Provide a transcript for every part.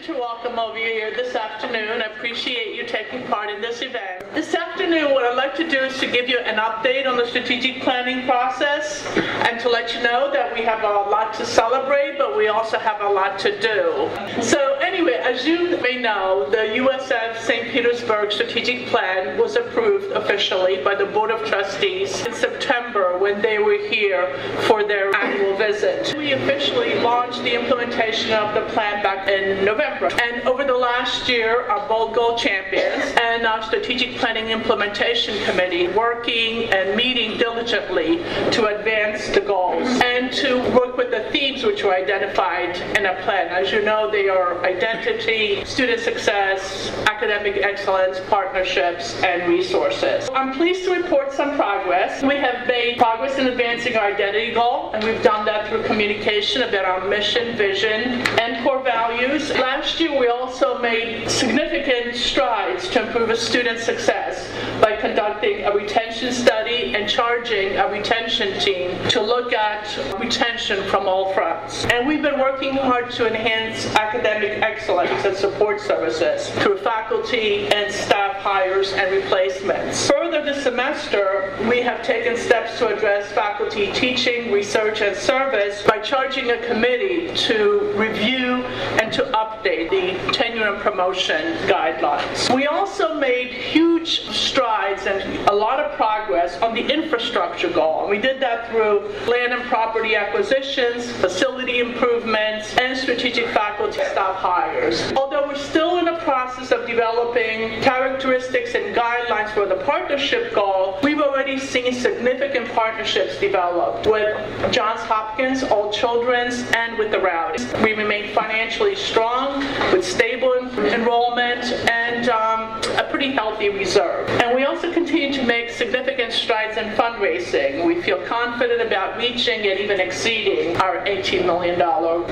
to welcome all of you here this afternoon. I appreciate you taking part in this event. This afternoon, what I'd like to do is to give you an update on the strategic planning process and to let you know that we have a lot to celebrate, but we also have a lot to do. So anyway, as you may know, the USF St. Petersburg Strategic Plan was approved officially by the Board of Trustees in September when they were here for their annual visit. We officially launched the implementation of the plan back in November. And over the last year, our Bold Goal Champions and our Strategic Planning Implementation Committee working and meeting diligently to advance the goals and to work with the themes which were identified in a plan. As you know, they are identity, student success, academic excellence, partnerships, and resources. I'm pleased to report some progress. We have made progress in advancing our identity goal, and we've done that through communication about our mission, vision, and core values. Last year, we also made significant strides to improve a student's success by conducting a retention study and charging a retention team to look at retention from all fronts. And we've been working hard to enhance academic excellence and support services through faculty and staff hires and replacements. Further this semester, we have taken steps to address faculty teaching, research, and service by charging a committee to review and to update the tenure and promotion guidelines. We also made huge strides and a lot of progress on the infrastructure goal. And we did that through land and property acquisitions, facility improvements, and strategic faculty staff hires. Although we're still in the process of developing characteristics and guidelines for the partnership goal, we've already seen significant partnerships develop with Johns Hopkins, All Children's, and with the Rowdies. We remain financially strong with stable enrollment and a pretty healthy reserve. And we also continue to make significant strides in fundraising. We feel confident about reaching and even exceeding our $18 million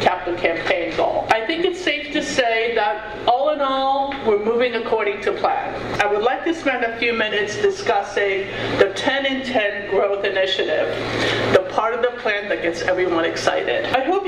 capital campaign goal. I think it's safe to say that all in all, we're moving according to plan. I would like to spend a few minutes discussing the 10 in 10 growth initiative, the part of the plan that gets everyone excited. I hope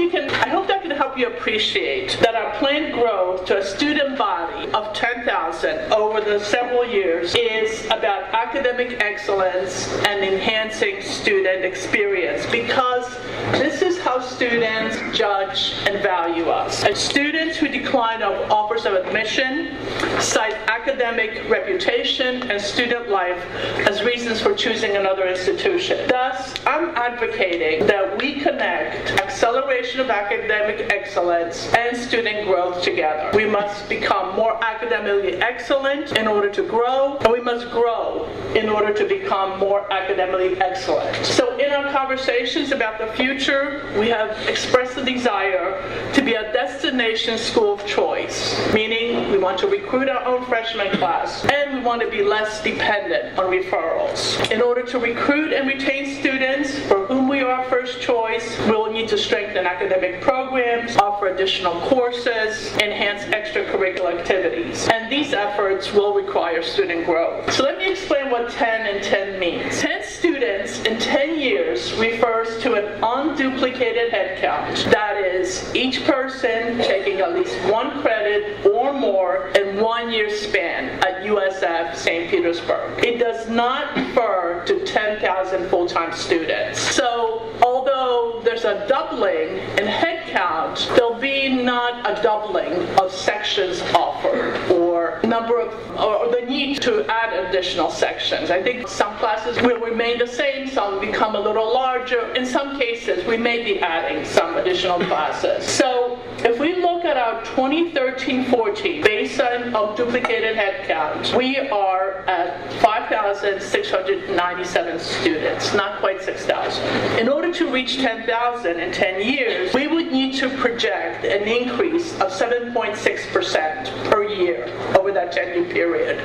that can help you appreciate that our planned growth to a student body of 10,000 over the several years is about academic excellence and enhancing student experience, because this is how students judge and value us. And students who decline of offers of admission cite academic reputation and student life as reasons for choosing another institution. Thus, I'm advocating that we connect acceleration of academic excellence and student growth together. We must become more academically excellent in order to grow, and we must grow in order to become more academically excellent. So in our conversations about the future, we have expressed the desire to be a destination school of choice, meaning we want to recruit our own freshman class, and we want to be less dependent on referrals. In order to recruit and retain students for whom we are first choice, we'll need to strengthen academic programs, offer additional courses, enhance extracurricular activities. And these efforts will require student growth. So let me explain what 10 in 10 means. 10 students in 10 years refers to an unduplicated headcount. That is, each person taking at least one credit or more in 1 year span at USF St. Petersburg. It does not refer to 10,000 full-time students. So although there's a doubling in headcount, there'll be not a doubling of sections offered or the need to add additional sections. I think some classes will remain the same, some become a little larger. In some cases, we may be adding some additional classes. So if we look at our 2013-14 based on duplicated headcount, we are at 5,697 students, not quite 6,000. In order to reach 10,000 in 10 years, we would need to project an increase of 7.6% per year over that 10-year period.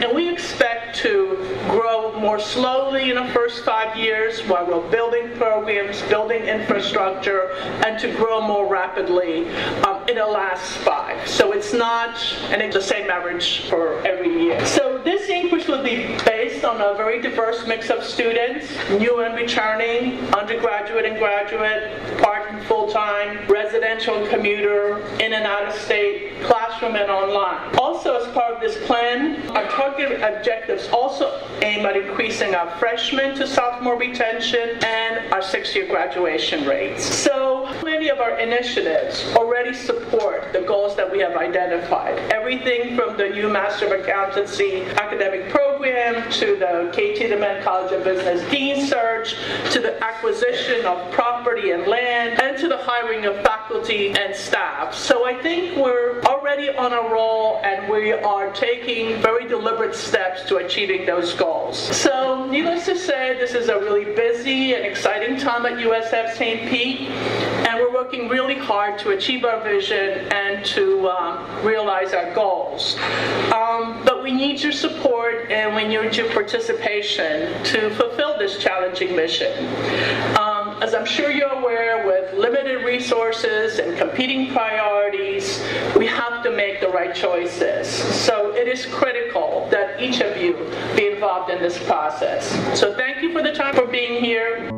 And we expect to grow more slowly in the first 5 years while we're building programs, building infrastructure, and to grow more rapidly in the last 5. So it's not the same average for every year. So this increase will be based on a very diverse mix of students, new and returning, undergraduate and graduate, part and full-time full-time, residential and commuter, in and out of state, classroom and online. Also, as part of this plan, our target objectives also aim at increasing our freshman to sophomore retention and our sixth-year graduation rates. So many of our initiatives already support the goals that we have identified. Everything from the U Master of Accountancy academic program to the KT the Mann College of Business Dean Search to the acquisition of property and land and to the hiring of faculty and staff. So I think we're already on a roll and we are taking very deliberate steps to achieving those goals. So needless to say, this is a really busy and exciting time at USF St. Pete, and we're working really hard to achieve our vision and to realize our goals. But we need your support and we need your participation to fulfill this challenging mission. As I'm sure you're aware, with limited resources and competing priorities, we have to make the right choices. So it is critical that each of you be involved in this process. So thank you for the time for being here.